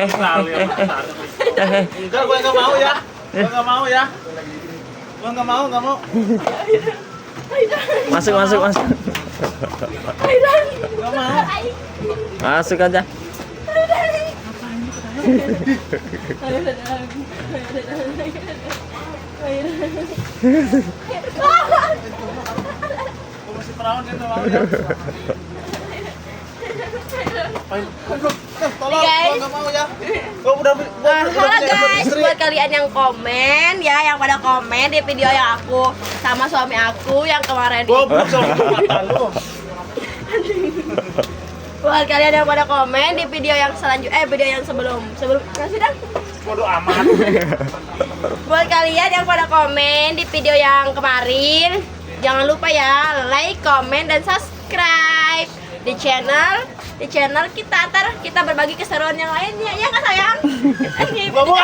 Enggak, gue nggak mau ya. Gue nggak mau ya. Gue nggak mau, nggak mau. Masuk. Nggak mau. Masuk aja. Gue masih perawan ya, nggak mau ya. Tolong, gue nggak mau ya. Gue udah Halo guys, buat kalian yang komen ya, yang pada komen di video yang aku sama suami aku yang kemarin Gue sama mata lu. buat kalian yang pada komen di video yang selanjutnya, video yang sebelum kasih dah. Bodoh amat. Buat kalian yang pada komen di video yang kemarin, jangan lupa ya like, komen, dan subscribe di channel kita. Ntar kita berbagi keseruan yang lainnya, ya nggak sayang? Gak mau.